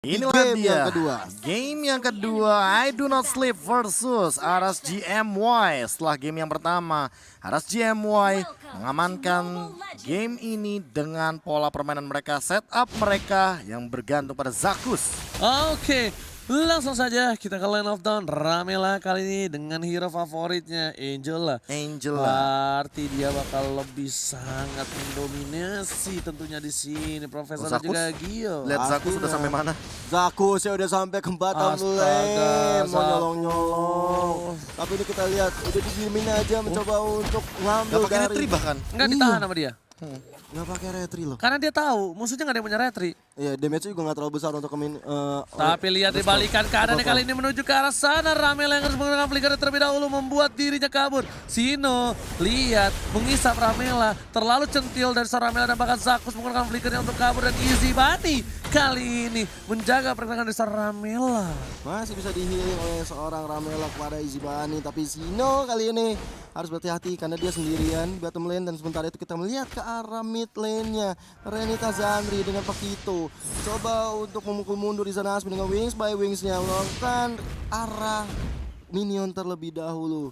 Inilah game dia, yang kedua. game yang kedua, I Do Not Sleep versus Aras GMY. Setelah game yang pertama, Aras GMY mengamankan game ini dengan pola permainan mereka, setup mereka yang bergantung pada Zakus. Oke, langsung saja kita ke Line of Dawn. Ramela kali ini dengan hero favoritnya Angela. Berarti dia bakal lebih sangat mendominasi tentunya di sini. Profesor dan juga Gio. Lihat Zakus sudah sampai mana? Zakus ya udah sampai ke bottom lane, mau nyolong-nyolong. Tapi ini kita lihat udah didiemin aja mencoba untuk ngambil Gak pakai dari. retri bahkan. Nggak ditahan sama dia. Gak pakai retri loh. Karena dia tahu musuhnya nggak ada yang punya retri. Iya, damage juga gak terlalu besar untuk Tapi lihat dibalikan keadaannya kali ini menuju ke arah sana. Ramela yang harus menggunakan flicker terlebih dahulu membuat dirinya kabur. Sino lihat mengisap Ramela, terlalu centil dari seorang Ramela dan bahkan Zakus menggunakan flickernya untuk kabur. Dan Easy Bunny kali ini menjaga pergerakan dari seorang Ramela. masih bisa di-healing oleh seorang Ramela kepada Easy Bunny. Tapi Sino kali ini harus berhati-hati karena dia sendirian di bottom lane. Dan sementara itu kita melihat ke arah mid lane-nya Renita Zandri dengan Pakito. Coba untuk memukul mundur di sana dengan Wings by Wings-nya melakukan arah minion terlebih dahulu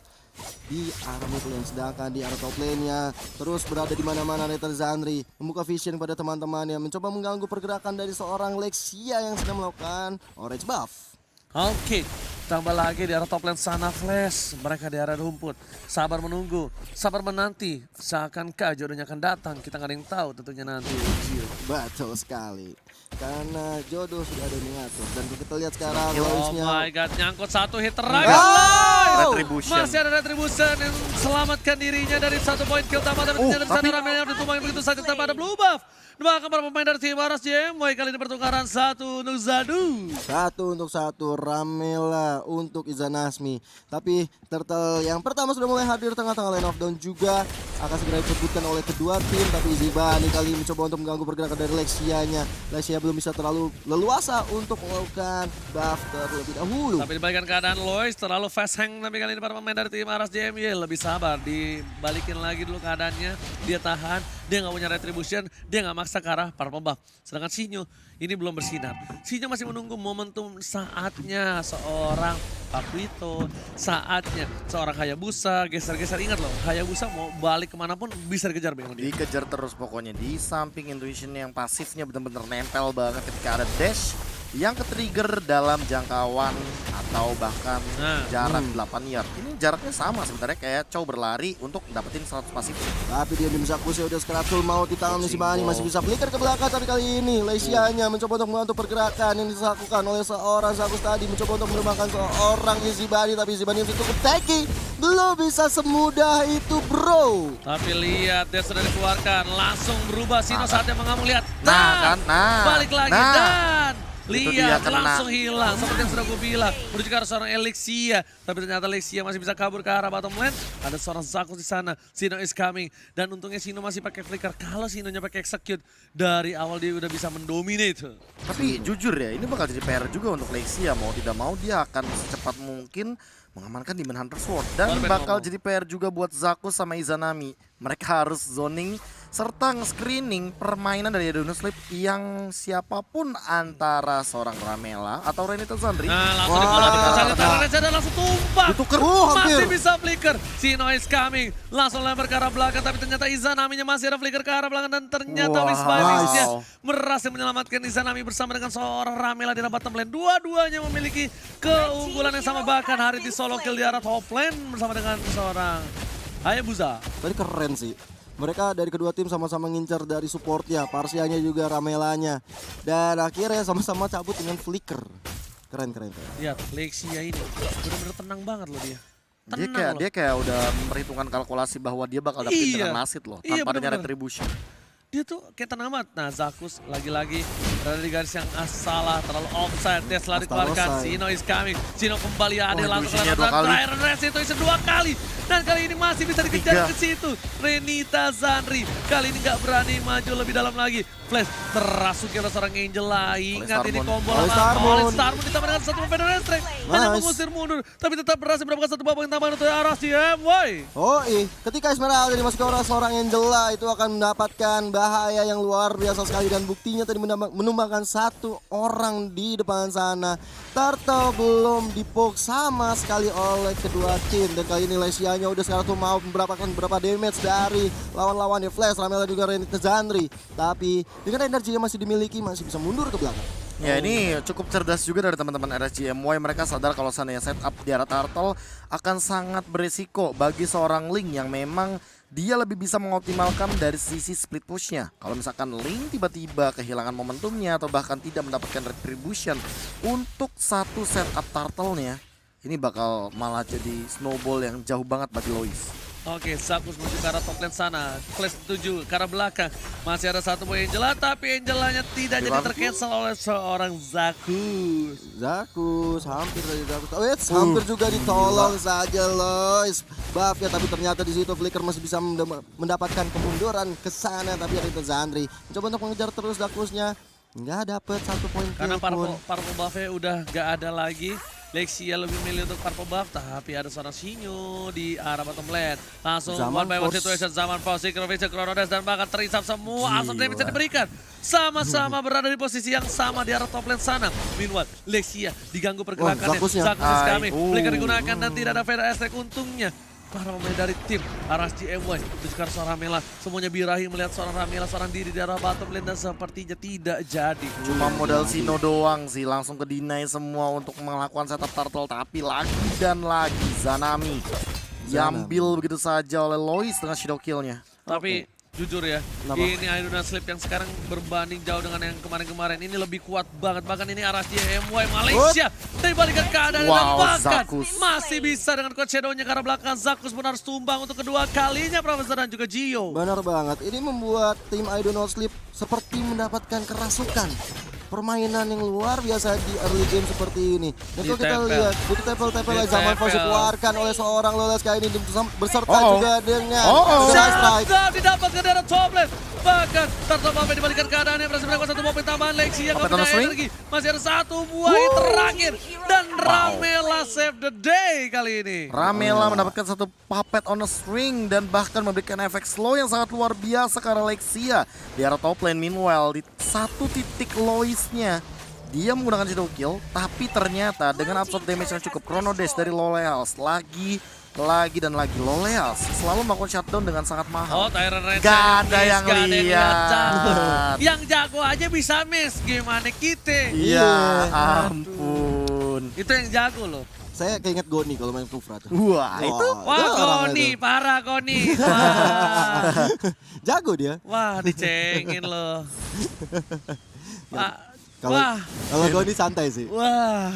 di arah mid lane, sedangkan di arah top lane-nya terus berada di mana-mana Renita Zandri membuka vision pada teman-temannya, mencoba mengganggu pergerakan dari seorang Lexia yang sedang melakukan orange buff. Oke, tambah lagi di arah top lane sana Flash. Mereka di arah rumput. Sabar menunggu, sabar menanti. Seakankah jodohnya akan datang, kita nggak ada yang tahu tentunya nanti. Betul sekali. Karena jodoh sudah ada yang mengatur. Dan kita lihat sekarang Oh Lois-nya. my god, nyangkut satu hit terakhir. Wow! Retribution. Masih ada Retribution yang selamatkan dirinya dari satu poin kill utama. Tapi ternyata di sana Ramela yang ditumbangin begitu saja tanpa ada blue buff. Bahkan para pemain dari tim Aras GMY kali ini pertukaran 1 untuk Zadu. 1-1 Ramela untuk Izanasmi. Tapi Turtle yang pertama sudah mulai hadir tengah-tengah line of down juga akan segera disebutkan oleh kedua tim. Tapi Easy Bunny kali mencoba untuk mengganggu pergerakan dari Lexia-nya. Lexia belum bisa terlalu leluasa untuk melakukan buff terlebih dahulu. Tapi dibalikan keadaan Lois terlalu fast hang. Tapi kali ini para pemain dari tim Aras GMY lebih sabar. Dibalikin lagi dulu keadaannya. Dia tahan, dia nggak punya retribution, dia nggak maksa ke arah para pembuff. Sedangkan Sinyo ini belum bersinar. Sinyo masih menunggu momentum saatnya seorang Pakuito, saatnya seorang Hayabusa geser-geser. Ingat loh, Hayabusa mau balik kemanapun bisa dikejar sama dia. Dikejar terus pokoknya, di samping intuition yang pasifnya benar-benar nempel banget ketika ada dash yang ke-trigger dalam jangkauan atau bahkan jarak 8 yard. Ini jaraknya sama sebenarnya kayak Chow berlari untuk dapetin 100 pasif. Tapi dia bisa Zakus ya udah Scrapsul mau di tangan Easy Bunny, masih bisa flicker ke belakang. Tapi kali ini Lexia-nya mencoba untuk membantu pergerakan yang dilakukan oleh seorang Zakus tadi, mencoba untuk menerbangkan seorang Easy Bunny. Tapi Easy Bunny yang cukup tanky, belum bisa semudah itu bro. Tapi lihat dia sudah dikeluarkan, langsung berubah. Sino saatnya mengamuk, lihat. Balik lagi dan lihat langsung hilang seperti yang sudah gue bilang. Menuju ke arah seorang Lexia, tapi ternyata Lexia masih bisa kabur ke arah bottom lane. Ada seorang Zakus di sana. Sino is coming dan untungnya Sino masih pakai flicker. Kalau Sinonya pakai execute dari awal dia udah bisa mendominate. Tapi jujur ya, ini bakal jadi PR juga untuk Lexia. Mau tidak mau dia akan secepat mungkin mengamankan Demon Hunter Sword. Dan bakal jadi PR juga buat Zakus sama Izanami. Mereka harus zoning serta nge-screening permainan dari I Do Not Sleep yang siapapun antara seorang Ramela atau Renita Zandri. Nah, langsung dipotong dan langsung tumpah. Ditukar. Masih bisa flicker. Sino is coming. Langsung lempar ke arah belakang, tapi ternyata Izanami-nya masih ada flicker ke arah belakang. Dan ternyata Wings by Wings-nya berhasil menyelamatkan Izanami bersama dengan seorang Ramela di arah bottom lane. Dua-duanya memiliki keunggulan yang sama. Bahkan hari di solo kill di arah top lane bersama dengan seorang Hayabusa. Tadi keren sih. Mereka dari kedua tim sama-sama ngincar dari supportnya, Parsianya juga Ramelanya. Dan akhirnya sama-sama cabut dengan flicker. Keren. Lihat, Lexia ini benar-benar tenang banget loh dia. Dia kayak udah memperhitungkan kalkulasi bahwa dia bakal dapetin dengan Nasid loh, tanpa adanya retribution. Dia tuh kayak tenang banget. Nah, Zakus lagi-lagi berada di garis yang salah, terlalu offside. Dia selalu dikeluarkan. Sino is coming. Sino kembali ada langsung ke terakhir Rest itu 2 kali. Dan kali ini masih bisa dikejar 3. ke situ. Renita Zanri kali ini nggak berani maju lebih dalam lagi. Flash terasuki oleh seorang Angel lah. Ingat ini combo Oleh lama. Starmoon. Starmoon ditambah dengan satu Federal Strike. Hanya Nice. mengusir mundur. Tapi tetap berhasil mendapatkan satu babak yang tambahan untuk arah CMY. Oh ketika Esmeralda dimasuki oleh seorang Angela itu akan mendapatkan bahaya yang luar biasa sekali dan buktinya tadi menumbangkan satu orang di depan sana. Turtle belum dipok sama sekali oleh kedua tim dan kali ini Lesianya udah sekarang tuh mau mendapatkan beberapa damage dari lawan-lawannya Flash, Ramela juga Renita Zanri. Tapi dengan energi yang masih dimiliki masih bisa mundur ke belakang. Ya ini cukup cerdas juga dari teman-teman RSGMY. Mereka sadar kalau seandainya setup di arah Turtle akan sangat beresiko bagi seorang Link yang memang dia lebih bisa mengoptimalkan dari sisi split pushnya. Kalau misalkan Link tiba-tiba kehilangan momentumnya atau bahkan tidak mendapatkan retribution untuk satu setup Turtle-nya, ini bakal malah jadi snowball yang jauh banget bagi Lois. Oke, Zakus menuju ke arah top lane sana. Flash 7 ke arah belakang. Masih ada satu boy Angela, tapi Angelanya tidak jadi tercancel oleh seorang Zakus. Zakus hampir dari Zakus. Hampir juga ditolong saja Lois. Buff ya, tapi ternyata di situ Flicker masih bisa mendapatkan kemunduran ke sana, tapi ada Zanri mencoba untuk mengejar terus Zakusnya. Nggak dapet satu poin Karena kill pun. Purple buff-nya udah nggak ada lagi. Lexia lebih milih untuk Purple buff, tapi ada seorang Sinyo di arah bottom lane. Langsung Zaman one by one Force. situation, Zaman Force, Synchrovision, Chronodes, dan bahkan terisap semua asap damage yang diberikan. Sama-sama berada di posisi yang sama di arah top lane sana. Meanwhile, Lexia diganggu pergerakannya. Zakusnya. Zakus kami, Ay, Flicker digunakan dan tidak ada Feder Aspect untungnya. Para pemain dari tim Aras GMY itu sekarang seorang Ramela, semuanya birahi melihat seorang Ramela seorang diri di arah bottom lane dan sepertinya tidak jadi. Cuma modal Sino doang sih, langsung ke deny semua untuk melakukan setup Turtle. Tapi lagi dan lagi Zanami diambil begitu saja oleh Lois dengan shadow kill-nya. Tapi jujur ya, Kenapa? ini I Do Not Sleep yang sekarang berbanding jauh dengan yang kemarin-kemarin ini lebih kuat banget. Bahkan ini Aras GMY Malaysia dibalikan keadaan dan Wow, bahkan Zakus. masih bisa dengan coach shadow-nya ke arah belakang. Zakus pun harus tumbang untuk kedua kalinya, Profesor dan juga Gio. Benar banget. Ini membuat tim I Do Not Sleep seperti mendapatkan kerasukan. Permainan yang luar biasa di early game seperti ini. Dan kalau kita Ditempel. lihat, begitu tempel-tempel zaman Force Ditempel. dikeluarkan oleh seorang Loles kali ini berserta Uh-oh. juga dengan Uh-oh. Nice Strike. Shutdown didapatkan dari top lane. Bahkan Turtle Buff dibalikan keadaannya berhasil mendapatkan satu momen tambahan. Lexi yang Puppet gak on a punya string. energi. Masih ada satu buah yang terakhir. Dan Ramela save the day kali ini. Ramela mendapatkan satu puppet on a string dan bahkan memberikan efek slow yang sangat luar biasa ke arah Lexia di arah top lane. Meanwhile di satu titik Loisnya dia menggunakan shadow kill, tapi ternyata dengan absorb damage yang cukup, Chronodes dari Loleals lagi dan lagi Loleals selalu melakukan shutdown dengan sangat mahal. Oh, Tyrant Range. Gak ada yang Gak ada lihat. jago. Yang jago aja bisa miss. Gimana kita? Iya, ampun. Itu yang jago loh. Saya keinget Goni kalau main Kufra tuh. Wah, itu Wah, orang Goni, itu. parah Goni. Wah, Jago dia. wah dicengin loh. Kalau Wah, kalau Goni santai sih. wah.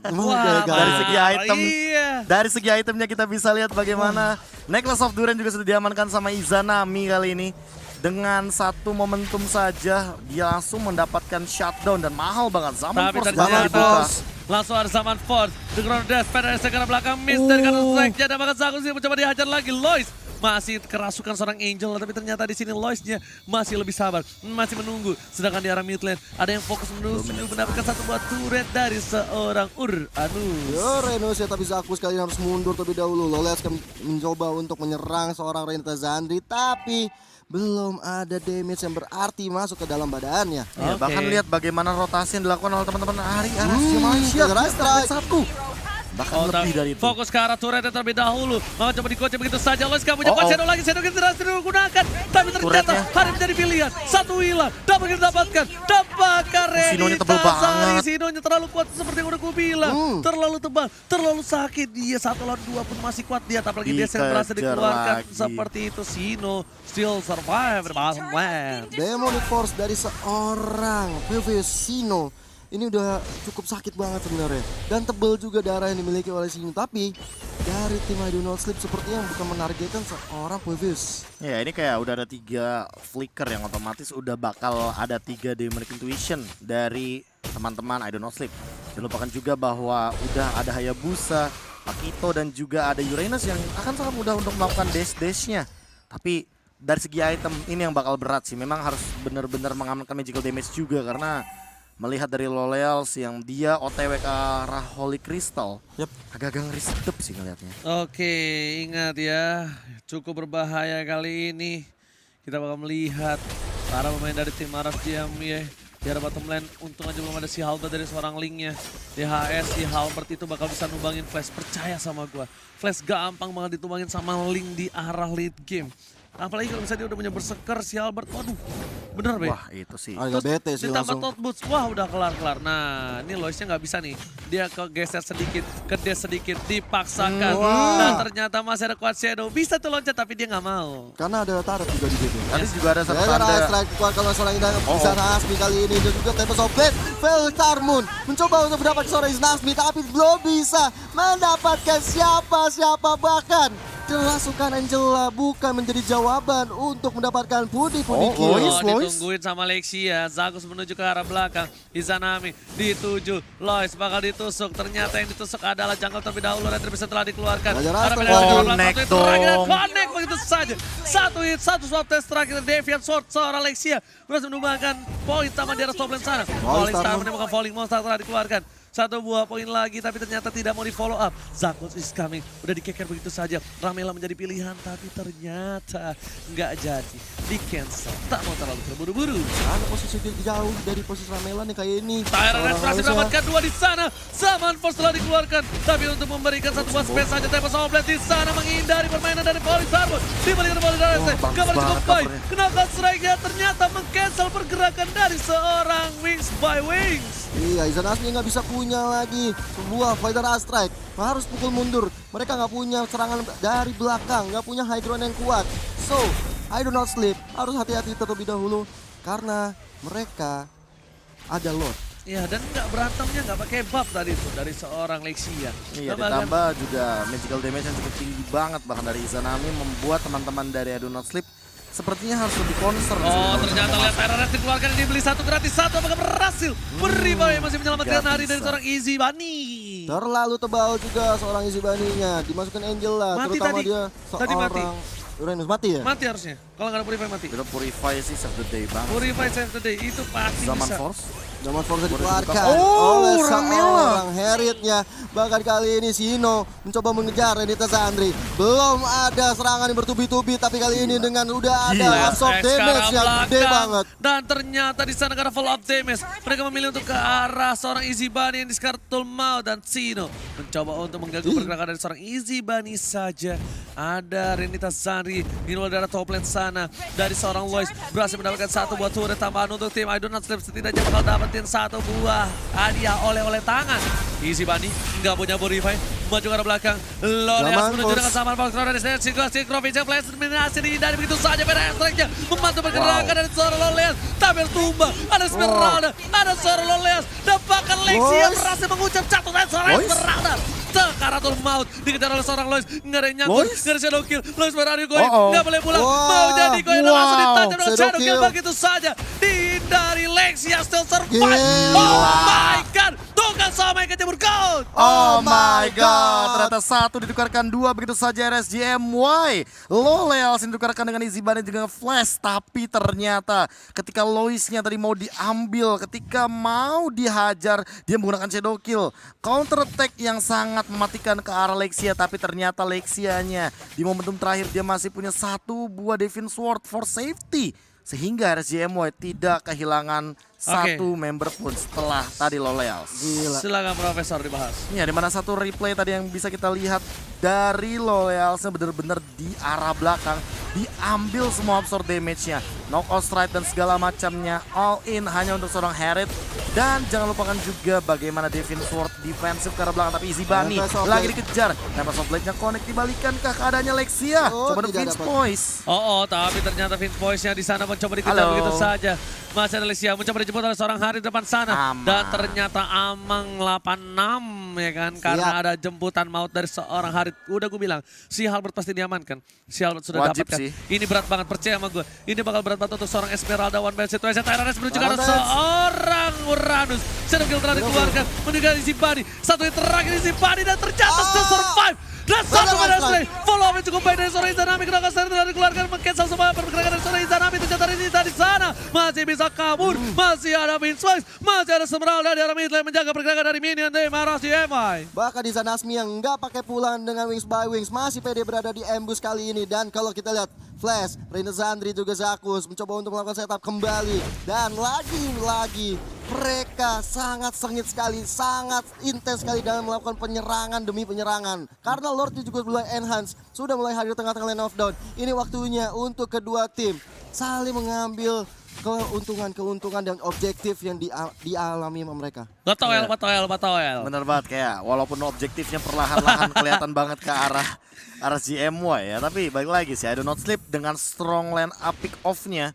Emang Wah, gara-gara- dari segi item. Iya. Dari segi itemnya kita bisa lihat bagaimana Necklace of Duran juga sudah diamankan sama Izanami kali ini. Dengan satu momentum saja dia langsung mendapatkan shutdown dan mahal banget. Zaman Tapi Force ternyata bakal dibuka. langsung ada Zaman Force. Dengan Death Feather segera belakang miss dari kanan strike. Dan bahkan Zakus yang mencoba dihajar lagi. Lois masih kerasukan seorang Angel, tapi ternyata di sini Loisnya masih lebih sabar, masih menunggu. Sedangkan di arah mid lane ada yang fokus menuju mendapatkan satu buah turret dari seorang Uranus. Yo Renus ya, tapi Zakus kali ini harus mundur terlebih dahulu. Loles akan mencoba untuk menyerang seorang Renita Zanri, tapi belum ada damage yang berarti masuk ke dalam badannya. Ya, Oke. bahkan lihat bagaimana rotasi yang dilakukan oleh teman-teman Ari Arasio Malaysia. Nice strike. Satu. Bahkan lebih dari itu. Fokus ke arah turret terlebih dahulu. Mau coba dikocek begitu saja. Lois gak punya Oh, oh. shadow lagi. Shadow kita tidak digunakan. Tapi ternyata Turretnya. hari menjadi pilihan. Satu hilang. Dapat kita dapatkan. Dapatkan Sinonya Renita tebal banget. Zari. Sinonya terlalu kuat seperti yang udah gue bilang. Terlalu tebal. Terlalu sakit. Dia 1 lawan 2 pun masih kuat dia. Apalagi dia yang berhasil Dikejar dikeluarkan. lagi. Seperti itu. Sino still survive di bottom lane. Demonic Force dari seorang Previous Sino ini udah cukup sakit banget sebenarnya, dan tebel juga darah yang dimiliki oleh Sino. Tapi dari tim I Do Not Sleep sepertinya bukan menargetkan seorang Previous. Ya ini kayak udah ada 3 flicker yang otomatis udah bakal ada 3 demonic intuition dari teman-teman I Do Not Sleep. Jangan lupakan juga bahwa udah ada Hayabusa Pakito dan juga ada Uranus yang akan sangat mudah untuk melakukan dash-dashnya. Tapi dari segi item ini yang bakal berat sih. Memang harus benar-benar mengamankan magical damage juga karena melihat dari Loleals yang dia OTW ke arah Holy Crystal. Yep. Agak-agak ngeri sedep sih ngeliatnya. Oke, ingat ya, cukup berbahaya kali ini. Kita bakal melihat para pemain dari tim Aras JMY di arah bottom lane. Untung aja belum ada si Halbert dari seorang linknya. DHS, si Halbert itu bakal bisa numbangin Flash, percaya sama gua. Flash gampang banget ditumbangin sama link di arah late game. Apalagi kalau misalnya dia udah punya berserker si Halbert, waduh, bener be. Wah itu sih. Agak bete sih Ditambah langsung. Tot Boots, wah udah kelar-kelar. Nah ini Loisnya nggak bisa nih. Dia kegeser sedikit, kedes sedikit, dipaksakan. Wah. Dan ternyata masih ada Quad Shadow. Bisa tuh loncat tapi dia nggak mau. Karena ada turret juga di situ. Tadi juga ada satu Ya, tanda. strike kuat kalau seorang Indah bisa Nasmi kali ini dan juga Tempest of Blade. Velkarmun mencoba untuk mendapatkan seorang Nasmi tapi belum bisa mendapatkan siapa-siapa, bahkan kerasukan Angela bukan menjadi jawaban untuk mendapatkan pundi-pundi Oh, kill. Lois. Ditungguin sama Lexia. Zagus menuju ke arah belakang. Izanami dituju. Lois bakal ditusuk. Ternyata yang ditusuk adalah jungle terlebih dahulu. Retribution telah dikeluarkan. Raja Ada Rasta beda dari connect belakang. Itu terakhir dan dong. connect begitu saja. Satu hit, satu swap test terakhir. Deviant Sword seorang Lexia berhasil menumbangkan poin sama di atas top lane sana. Falling Star menemukan Falling Monster telah dikeluarkan. Satu buah poin lagi tapi ternyata tidak mau di follow up. Zagus is coming. Udah dikeker begitu saja. Ramela menjadi pilihan tapi ternyata nggak jadi. Di cancel. Tak mau terlalu terburu-buru. Karena posisi dia jauh dari posisi Ramela nih kayak ini. Tyron Seorang berhasil Alisha. mendapatkan dua di sana. Zaman Force telah dikeluarkan. Tapi untuk memberikan satu buah space saja. Tempest of Blade di sana menghindari permainan dari Falling Star. Dibalikan Falling Star. bagus Kembali cukup banget baik. covernya. Kenapa strike-nya ternyata meng-cancel pergerakan dari seorang Wings by Wings. Iya, Izan Asmi nggak bisa punya lagi sebuah fighter strike. Harus pukul mundur. Mereka nggak punya serangan dari belakang, nggak punya high ground yang kuat. So, I do not sleep. Harus hati-hati terlebih dahulu karena mereka ada Lord. Ya dan nggak berantemnya nggak pakai buff tadi itu dari seorang Lexia. Iya, Bahkan- ditambah juga magical damage yang cukup tinggi banget bahkan dari Izanami membuat teman-teman dari I Do Not Sleep sepertinya harus lebih concern. Oh ternyata lihat Tyrant dikeluarkan, dibeli satu gratis satu, apakah berhasil? Beribadah masih menyelamatkan Nggak hari dari bisa. seorang Easy Bunny. Terlalu tebal juga seorang isi baninya. Dimasukkan Angela, Mati terutama tadi. dia Tadi mati. seorang Uranus mati ya? Mati harusnya, kalau nggak ada Purify mati. Itu Purify sih save the day banget. Purify save the day, itu pasti Zaman bisa. Force. Zaman Forza Boleh dikeluarkan dibuka. oleh Ramela. seorang Heritnya. Bahkan kali ini Sino mencoba mengejar Renita Sandri. Belum ada serangan yang bertubi-tubi, tapi kali ini dengan udah ada Gila. absorb X ke damage arah yang gede belakang. banget. Dan ternyata di sana karena follow up damage, mereka memilih untuk ke arah seorang Easy Bunny yang di Skartul Mau, dan Sino mencoba untuk mengganggu pergerakan dari seorang Easy Bunny saja. Ada Renita Sandri di luar dari top lane sana. Dari seorang Lois berhasil mendapatkan satu buah turret tambahan untuk tim I Do Not Sleep. Setidaknya bakal dapetin satu buah hadiah oleh tangan. Easy Bunny nggak punya Purify, maju ke arah belakang. Loleas Zaman menuju Force. dengan Zaman Fox dari Sikrovic yang flash dominasi dihindari begitu saja. Pada strike-nya membantu pergerakan dari seorang Loleas. Tapi tumbang, ada Esmeralda, ada seorang Loleas. Dan bahkan Lexia Lois. berhasil mengucap jatuh dari seorang Lois. Esmeralda. Sekaratul maut dikejar oleh seorang Lois. Nggak ada yang nyangkut, Lois. nggak ada shadow kill. Lois berani koin, Uh-oh. nggak boleh pulang. Wah. Mau jadi koin dan langsung Wow. ditajam dengan Shadow shadow kill kill. begitu saja. Dihindari Lexia still survive. Gila. Oh my god, tuh kan sama yang kecebur gold. Oh my god, ternyata satu ditukarkan dua begitu saja RSJMY. Loleals ditukarkan dengan Easy Bunny dengan Flash, tapi ternyata ketika Loisnya tadi mau diambil, ketika mau dihajar, dia menggunakan Shadow Kill. Counter attack yang sangat mematikan ke arah Lexia, tapi ternyata Lexianya di momentum terakhir dia masih punya satu buah Divine Sword for safety. Sehingga RSJMY tidak kehilangan satu member pun setelah tadi Loleals. Gila. Silakan Profesor dibahas. Ya, dimana satu replay tadi yang bisa kita lihat dari Lolealsnya benar-benar di arah belakang, diambil semua absorb damage-nya, knockout strike dan segala macamnya, all in hanya untuk seorang Herit. Dan jangan lupakan juga bagaimana Divine Sword defensif ke arah belakang, tapi Easy Bunny Tempest of lagi Blade. dikejar. Tempest of Blade-nya connect, dibalikan ke keadaannya Lexia. Oh, Coba ada tidak Vince dapat. Poise. Oh, tapi ternyata Vince Boys-nya di sana mencoba dikejar Halo. begitu saja. Masih ada Lesia mencoba dijemput oleh seorang Hari di depan sana. Amang. Dan ternyata Amang 86 ya kan. Karena Siap. ada jemputan maut dari seorang Hari. Udah gue bilang, si Halbert pasti diamankan. Si Halbert sudah Wajib dapatkan. sih. Ini berat banget, percaya sama gue. Ini bakal berat banget untuk seorang Esmeralda one man situation. Tyrannus menuju ke arah Tyrannus. seorang Uranus. Shadow Kill telah dikeluarkan. Meninggal di Zibani. Satu yang terakhir di Zibani dan ternyata still survive. Dan satu pada Slay. Follow up yang cukup baik dari seorang Izanami. Kedua kali telah dikeluarkan. Mengcancel semua pergerakan dari seorang Izanami. Ternyata Rizita di sana. Masih bisa kabur. Masih ada Vince. Masih ada Esmeralda di arah mid lane menjaga pergerakan dari minion tim RSGMI. Bahkan di Zanasmi yang nggak pakai pulang dengan Wings by Wings masih pede berada di ambush kali ini. Dan kalau kita lihat Flash, Reina Zandri juga Zakus mencoba untuk melakukan setup kembali. Dan lagi-lagi mereka sangat sengit sekali, sangat intens sekali dalam melakukan penyerangan demi penyerangan. Karena Lordnya juga mulai enhance, sudah mulai hadir tengah-tengah lane of down. Ini waktunya untuk kedua tim saling mengambil keuntungan dan objektif yang dialami sama mereka. Batoel. Bener banget, kayak walaupun objektifnya perlahan-lahan kelihatan banget ke arah GMY ya. Tapi balik lagi sih, I do not sleep dengan strong line up pick off-nya.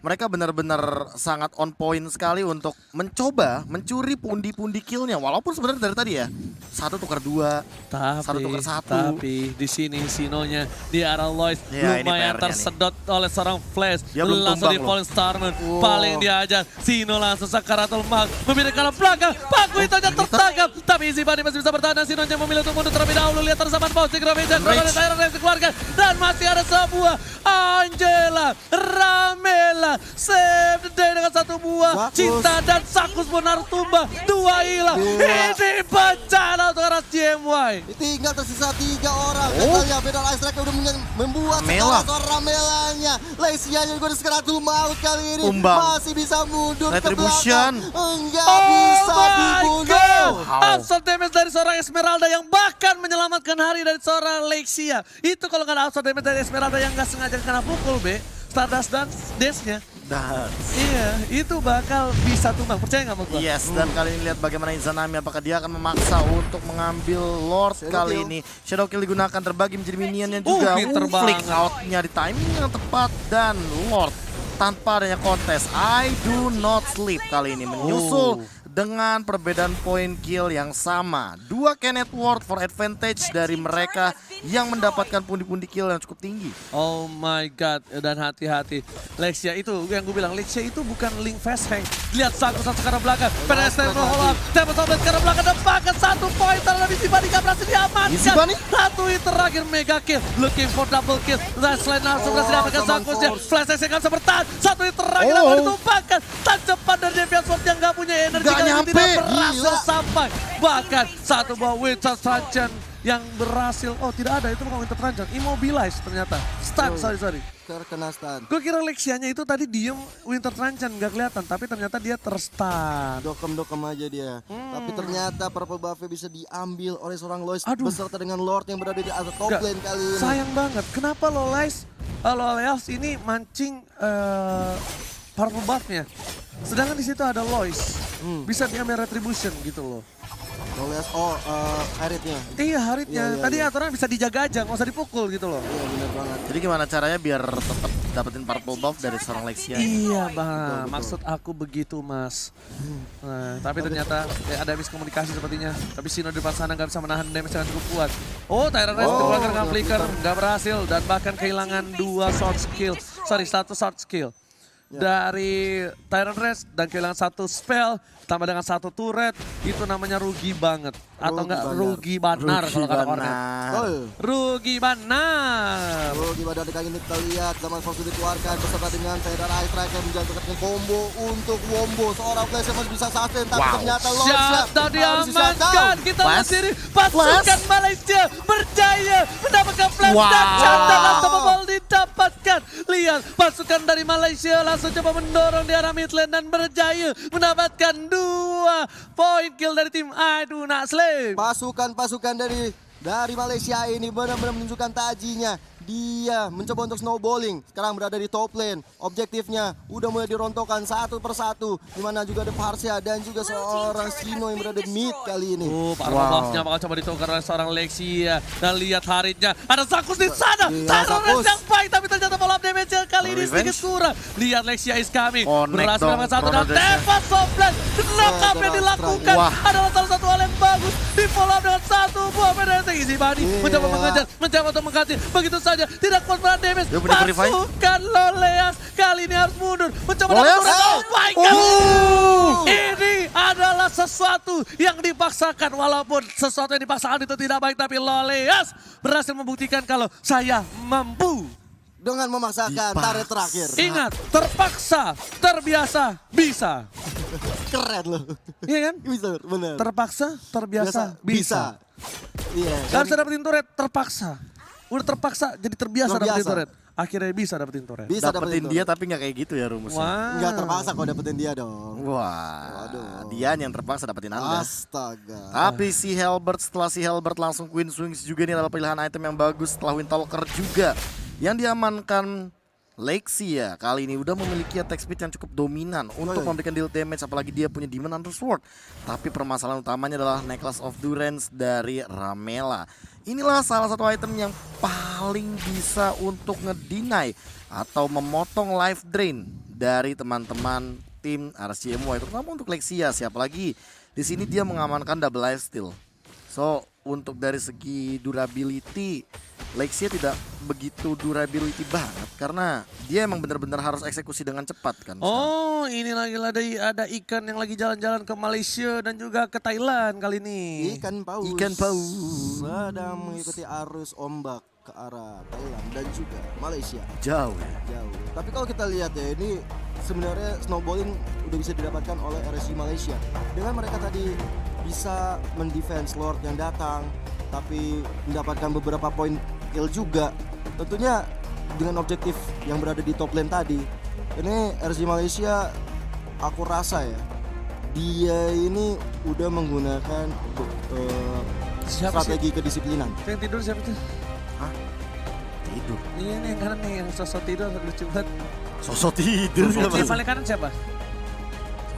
Mereka benar-benar sangat on point sekali untuk mencoba mencuri pundi-pundi killnya. Walaupun sebenarnya dari tadi ya, 1 tukar 2, 1 tukar 1. Tapi di sini Sinonya di arah Lois Ya, ini lumayan PR-nya tersedot oleh seorang Flash. Dia belum langsung tumbang di loh. Fallen Starman. Wow. Paling diajar. Sino langsung Sakaratul Mag. Memilih kalah belakang. Paku itu aja tertangkap. Tapi Izibani masih bisa bertahan. Dan Sinonya memilih untuk mundur terlebih dahulu. Lihat tersamaan Faustik Ravejan. Tyrannus dikeluarkan. Dan masih ada sebuah Angela Ramela. Save the day dengan 1 buah. Zakus. Cinta dan Zakus pun harus tumbang. 2 hilang. Gila. Ini bencana untuk arah GMY. Tinggal tersisa 3 orang. Kita lihat Federal Ice Strike udah membuat Ramela. seorang Ramelanya. Lesia juga Sakaratul Maut kali ini. Tumbang. Masih bisa mundur ke Retribution. belakang. Enggak bisa dibunuh. Absolute damage dari seorang Esmeralda yang bahkan menyelamatkan Hari dari seorang Lexia. Itu kalau nggak ada absolute damage dari Esmeralda yang nggak sengaja kena pukul, Stardust dan Dash-nya. Dan Iya, itu bakal bisa tumbang. Percaya nggak sama gua? yes, dan kali ini lihat bagaimana Izanami, apakah dia akan memaksa untuk mengambil Lord Shadow kali kill. ini. Shadow Kill digunakan terbagi menjadi minionnya juga. Pinter Flick banget. out-nya di timing yang tepat dan Lord tanpa adanya kontes. I do not sleep kali ini menyusul dengan perbedaan poin kill yang sama. 2 Kenneth Ward for advantage dari mereka yang mendapatkan pundi-pundi kill yang cukup tinggi. Oh my god, dan hati-hati. Lexia itu, yang gue bilang, Lexia itu bukan link fast hang. Lihat Zakus ke arah belakang, PDS hold up, Tembak Soblet ke arah belakang, dan bahkan 1 poin terhadap Izibani gak berhasil diamankan. Izibani? 1 hit terakhir mega kill, looking for double kill. Dan selain langsung berhasil dapatkan Zaman Zakusnya, Force. Flash X yang gak bisa bertahan. 1 hit terakhir yang ditumpahkan, tak cepat dari Deviant Sword yang gak punya energi. Gak kali ini nyampe. tidak berhasil Gila. sampai. Bahkan 1 buah Winter Truncheon yang berhasil, oh tidak ada, itu bukan Winter Truncheon, immobilize ternyata. Stun, sorry. Terkena stun. Gue kira Lexianya itu tadi diem Winter Truncheon gak kelihatan, tapi ternyata dia terstun. Dokem aja dia. Tapi ternyata purple buff bisa diambil oleh seorang Lois Aduh. beserta dengan Lord yang berada di atas top Gak, lane kali ini. sayang banget, kenapa Loleas ini mancing purple buff-nya? Sedangkan di situ ada Lois, bisa diambil retribution gitu loh. Lois, Aritnya. Iya, Haritnya. Iya, Tadi iya. aturan bisa dijaga aja, nggak usah dipukul gitu loh. Iya benar banget. Jadi gimana caranya biar tetap dapetin purple buff dari seorang Lexia? Iya, Bang. Betul. Maksud aku begitu, Mas. Nah, tapi ternyata ada miskomunikasi sepertinya. Tapi Sino di depan sana nggak bisa menahan damage yang cukup kuat. Oh, Tyrannus dikeluarkan dengan flicker. Nggak berhasil. Dan bahkan kehilangan 1 short skill. Dari Tyrannus dan kehilangan 1 spell. Tambah dengan 1 turret. Itu namanya rugi banget. Atau enggak rugi banar kalau kata orang. Rugi banar. Gimana kali ini kita lihat zaman Fox dikeluarkan beserta dengan Federal Ice Strike yang menjatuhkan combo untuk Wombo. Seorang player yang masih bisa sustain tapi ternyata Lois Shutdown diamankan. Kita lihat sini pasukan Malaysia berjaya mendapatkan flash dan shutdown langsung ball didapatkan. Lihat pasukan dari Malaysia langsung coba mendorong di arah mid lane dan berjaya mendapatkan 2 poin kill dari tim I Do Not Sleep. Pasukan dari Malaysia ini benar-benar menunjukkan tajinya Dia mencoba untuk snowballing. Sekarang berada di top lane. Objektifnya udah mulai dirontokkan satu persatu. Dimana juga ada Parsia dan juga seorang Sino yang berada di mid kali ini. Para buffnya bakal coba ditukar oleh seorang Lexia. Dan lihat haritnya. Ada Zakus di sana. Tyrant yang baik tapi ternyata follow up damage kali ini sedikit kurang. Lihat Lexia is coming. Berhasil dengan satu dan tembak Soplan. Knock-up yang dilakukan adalah salah satu hal yang bagus. Di follow up dengan satu buah penalti. Easy Bunny mencoba mengejar. Mencoba untuk mengganti. Begitu saja tidak kuat berat damage. Pasukan Loleas kali ini harus mundur. Mencoba dapat. Oh my god. Ini adalah sesuatu yang dipaksakan. Walaupun sesuatu yang dipaksakan itu tidak baik. Tapi Loleas berhasil membuktikan kalau saya mampu. Dengan memaksakan tarik terakhir. Ingat, terpaksa, terbiasa, bisa. Keren loh. Iya kan? Bisa, bener. Terpaksa, terbiasa, bisa. Iya. Gak bisa dapetin turret, terpaksa. Udah terpaksa jadi terbiasa dapetin Terbiasa. turret. Akhirnya bisa dapetin turret. Bisa Dapetin dia tapi nggak kayak gitu ya rumusnya. Nggak terpaksa kok dapetin dia dong. Wah, Waduh. dia yang terpaksa dapetin Anda. Astaga. Tapi si Halberd, setelah si Halberd langsung Queen Swings juga ini adalah pilihan item yang bagus setelah Windtalker juga. Yang diamankan Lexia kali ini udah memiliki attack speed yang cukup dominan untuk memberikan deal damage, apalagi dia punya Demon Hunter Sword. Tapi permasalahan utamanya adalah Necklace of Durance dari Ramela. Inilah salah satu item yang paling bisa untuk ngedeny atau memotong life drain dari teman-teman tim RCMY, terutama untuk Lexia. Siapa lagi? Di sini dia mengamankan double lifesteal. So, untuk dari segi durability, Lexia tidak begitu durability banget karena dia emang benar-benar harus eksekusi dengan cepat kan. Oh, ini lagi ada ikan yang lagi jalan-jalan ke Malaysia dan juga ke Thailand kali ini. Ikan paus. Ikan paus Sedang mengikuti arus ombak ke arah Thailand dan juga Malaysia. jauh ya. Jauh. Tapi kalau kita lihat ya, ini sebenarnya snowballing udah bisa didapatkan oleh RSG Malaysia. Dengan mereka tadi bisa mendefense Lord yang datang, tapi mendapatkan beberapa poin kill juga. Tentunya dengan objektif yang berada di top lane tadi, ini RSG Malaysia aku rasa ya, dia ini udah menggunakan strategi kedisiplinan. Yang tidur siapa tuh? Tidur. Iya nih yang kanan nih, yang sosok tidur lucu banget. Sosok tidur siapa? Yang paling kanan siapa?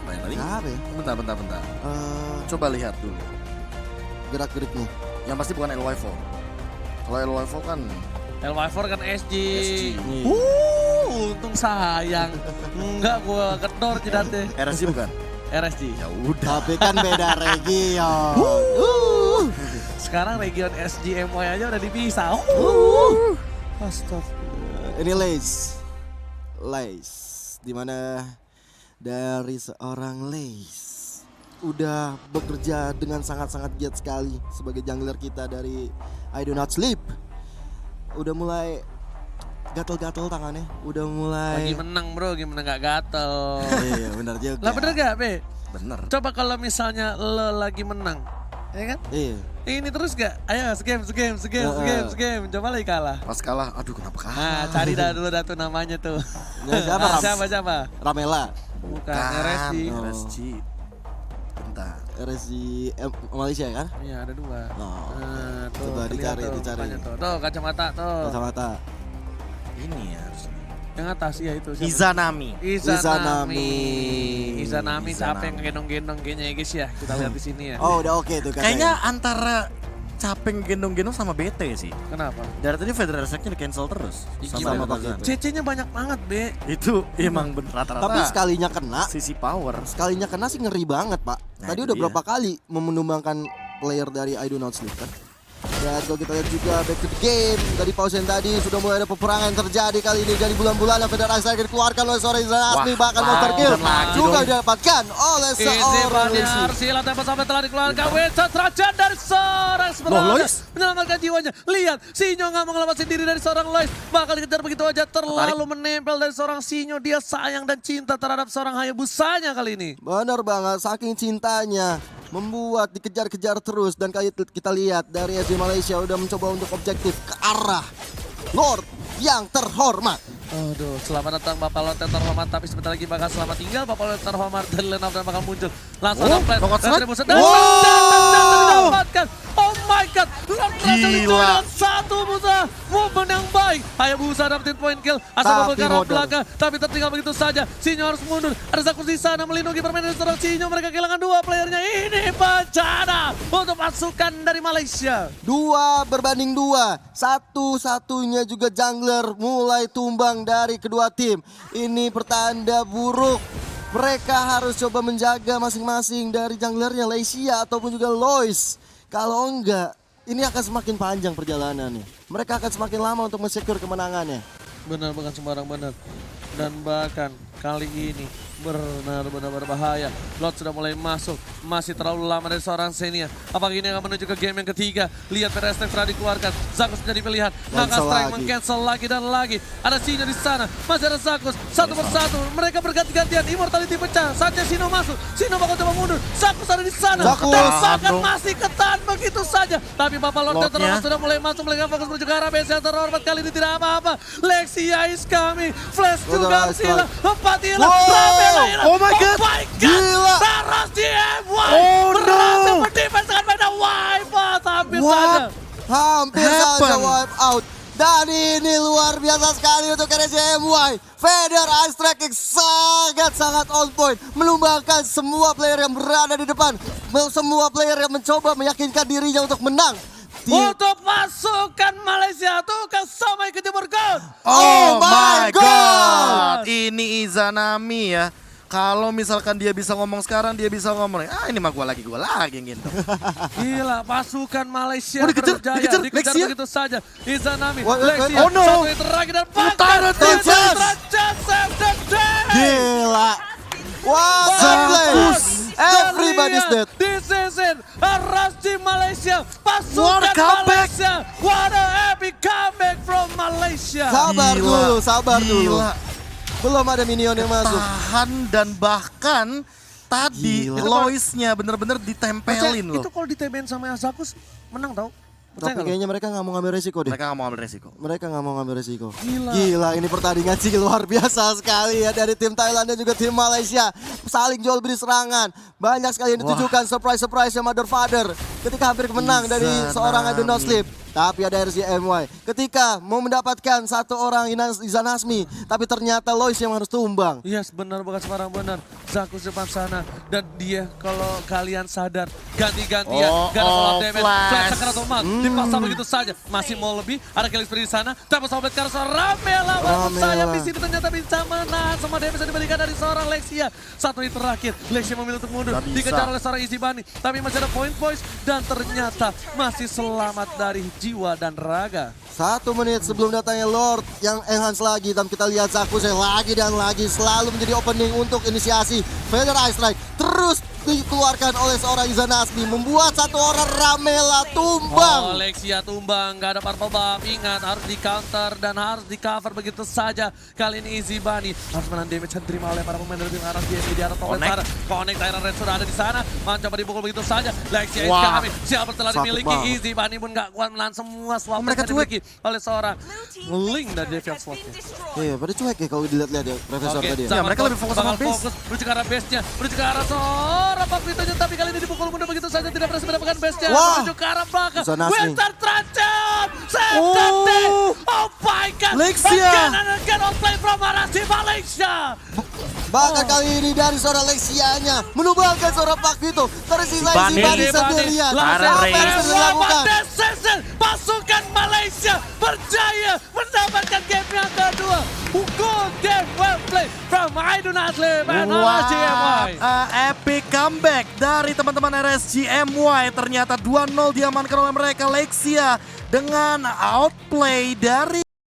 Main tadi? Apa ya? Bentar. Coba lihat dulu. Gerak-geriknya. Yang pasti bukan LY4. Kalau LY4 kan L4 kan SG. SG. Untung sayang. Enggak gua kedor jidatnya. RSG bukan? RSG. Ya udah. Tapi kan beda region. Sekarang region SGMY aja udah dipisah. Astagfirullah. Ini Lace, dimana dari seorang Lace udah bekerja dengan sangat-sangat giat sekali sebagai jungler kita dari I Do Not Sleep. Udah mulai gatel-gatel tangannya, udah mulai. Lagi menang bro, gimana gak gatel. Iya benar juga. Lah bener gak Be? Bener. Coba kalau misalnya lo lagi menang, ya kan? Iya. Ini terus gak? Ayo segame. Coba lagi kalah. Pas kalah, aduh kenapa kalah? Nah cari dah dulu dah tuh namanya tuh. Nah, Siapa? Ramela, Bukan, RSG. RSG. Bentar. RSG Malaysia kan? Iya ada dua. Oh. Nah, tuh, Coba terlihat dicari. mukanya tuh. Tuh kacamata tuh. Kacamata. Ini ya harusnya. Yang atas iya itu. siapa? Izanami. Izanami capek gendong-gendong kayaknya ya guys ya. Kita lihat di sini ya. Oh udah oke tuh katanya. Kayaknya antara capek gendong-gendong sama bete sih. Kenapa? Dari tadi Federal Reset-nya di cancel terus. Gila, Bagan. CC-nya banyak banget, Be. Itu emang rata-rata. Tapi sekalinya kena, sisi power. sekalinya kena sih ngeri banget pak. Nah, Tadi itu udah dia. berapa kali menumbangkan player dari I Do Not Sleep kan. Dan kalau kita lihat juga back to the game dari pause yang tadi sudah mulai ada peperangan yang terjadi kali ini dari bulan-bulan yang Federasi akan dikeluarkan oleh seorang Izanami, bahkan monster kill juga didapatkan oleh seorang Lexi. Arsila tempat sampai telah dikeluarkan Wechat Rajan dari seorang Lois menyelamatkan jiwanya. Lihat, Sinyo nggak mau ngelepasin diri dari seorang Lois, bakal dikejar begitu aja, terlalu menempel dari seorang Sinyo. Dia sayang dan cinta terhadap seorang Hayabusanya kali ini. Benar banget, saking cintanya membuat dikejar-kejar terus. Dan kayak kita lihat dari SG Malaysia udah mencoba untuk objektif ke arah Lord yang terhormat. Aduh, selamat datang Bapak Lord yang terhormat, tapi sebentar lagi bakal selamat tinggal Bapak Lord yang terhormat dari line up dan bakal muncul. Langsung ada plan, Rocket Slide. Retribution, dan didapatkan. Oh my god, Lord berhasil Gila. dicoy dengan satu Musa. Momen yang baik. Hayabusa dapetin point kill. Asal Tapi bubble ke arah modal. belakang. Tapi tertinggal begitu saja. Sinyo harus mundur. Ada Zakus di sana melindungi permainan seorang Sinyo. Mereka kehilangan 2 playernya. Ini bencana untuk pasukan dari Malaysia. 2-2. Satu-satunya juga jungler mulai tumbang dari kedua tim. Ini pertanda buruk. Mereka harus coba menjaga masing-masing dari junglernya Lesia ataupun juga Lois. Kalau enggak, ini akan semakin panjang perjalanannya. Mereka akan semakin lama untuk men-secure kemenangannya. Benar, bukan sembarang benar. Dan bahkan kali ini benar-benar berbahaya. Lord sudah mulai masuk. Masih terlalu lama dari seorang Xenia. Apakah ini akan menuju ke game yang ketiga? Lihat PRSTEC telah dikeluarkan. Zakus menjadi pilihan. Naga Cancel Strike lagi. meng-cancel lagi dan lagi. Ada Sinyo di sana. Masih ada Zakus. Satu persatu. Mereka berganti-gantian. Immortality pecah. Saatnya Sinyo masuk. Sinyo bakal coba mundur. Zakus ada di sana. Zakus. Tembakan Aduh. masih ketat begitu saja. Tapi Bapak Lord yang Lordnya. terhormat sudah mulai masuk. Mereka fokus menuju ke arah base yang terhormat. Kali ini tidak apa-apa. Lexia is coming. Flash juga Nice sila. strike. 4 hilang. Wow. Ramela hilang. Oh my God. Gila. Taras di MY. Oh, Berhasil no. berdefense dengan main wipe out. Hampir What? saja. Hampir saja Happen. wipe out. Dan ini luar biasa sekali untuk RSCMY. Feather Ice Tracking sangat-sangat on point. Melumbangkan semua player yang berada di depan. Semua player yang mencoba meyakinkan dirinya untuk menang. Untuk pasukan Malaysia tukang sampai ke Timur Gold. Oh my God. Ini Izanami ya. Kalau misalkan dia bisa ngomong sekarang, dia bisa ngomong, ini mah gua lagi yang gitu. Gila, pasukan Malaysia Oh, dikejar, berjaya. dikejar, Lexia. begitu saja. Izanami, Wait, Lexia, oh no. satu yang terakhir dan Utara Pankas. Texas. Save the day. Gila. Wow, Zakus. everybody's dead. This is it. Rusty Malaysia. What Pasukan a comeback. Malaysia. What a epic comeback from Malaysia. Sabar Gila. dulu, sabar dulu. Gila. Belum ada minion yang masuk. Tahan dan bahkan tadi Gila. Loisnya bener-bener ditempelin loh. Itu kalau ditemen sama Zakus menang tau. Tapi Percaya nggak lo? kayaknya mereka nggak mau ngambil resiko deh. Mereka gak mau ambil resiko. Mereka nggak mau ngambil resiko. Gila. Ini pertandingan sih luar biasa sekali ya dari tim Thailand dan juga tim Malaysia. Saling jual beli serangan. Banyak sekali yang ditujukan surprise-surprise yang Mother Father. Ketika hampir menang dari Izanami. seorang I Do Not Sleep. Tapi ada RCMY. Ketika mau mendapatkan satu orang Izanasmi. Tapi ternyata Lois yang harus tumbang. Yes, benar, bukan sembarang benar. Zakus depan sana. Dan dia kalau kalian sadar ganti-gantian. Oh, Gak ada follow-up damage. flash. Flash akan otomat. Dipaksa begitu saja. Masih mau lebih. Ada Kelly Spree di sana. Tapi sobat karena seorang Ramela. Maksud saya Ramela. di sini ternyata bisa menahan semua damage yang diberikan dari seorang Lexia. Satu hit terakhir. Lexia memilih untuk mundur. Gak bisa. Dikejar oleh seorang Izibani. Tapi masih ada point boys. Dan ternyata masih selamat dari jiwa dan raga. 1 menit sebelum datangnya Lord yang enhance lagi. Dan kita lihat Zakus yang lagi dan lagi selalu menjadi opening untuk inisiasi. Feather Ice Strike terus dikeluarkan oleh seorang Izanasmi. Membuat satu orang Ramela tumbang. Oh, Lexia tumbang, gak ada purple buff. Ingat, harus di counter dan harus di cover begitu saja. Kali ini Izibani harus menahan damage yang diterima oleh para pemain dari tim arah GMI di arah top lane. Connect Tyrant Red sudah ada di sana. Mencoba dipukul begitu saja. Lexia is Wah. coming. Siapa telah Sakit dimiliki? banget. Izibani pun gak kuat menahan semua swap mereka yang dimiliki oleh seorang Link dan Deviant Slotnya. Iya, pada cuek ya kalau dilihat-lihat ya Profesor Oke, tadi ya. Ya, mereka lebih fokus sama bakal base. fokus menuju ke arah base-nya, menuju ke arah seorang Pakvitonya, tapi kali ini dipukul mundur begitu saja, tidak berhasil mendapatkan base-nya, Wah. menuju ke arah belakang. Zanasmi. Winter Tranchant, save the day. Oh my God, Lexia. again and again outplay from Arasi Malaysia. Bahkan kali ini dari seorang Lexianya menumbangkan seorang Pak Vito. Tersisa Izibani. Izibani sendirian. Tara Apa Reis. yang harus dilakukan? Pasukan Malaysia berjaya mendapatkan game yang kedua. Good game, well played from I Do Not Sleep and RSGMY. Epic comeback dari teman-teman RSGMY. Ternyata 2-0 diamankan oleh mereka. Lexia dengan outplay dari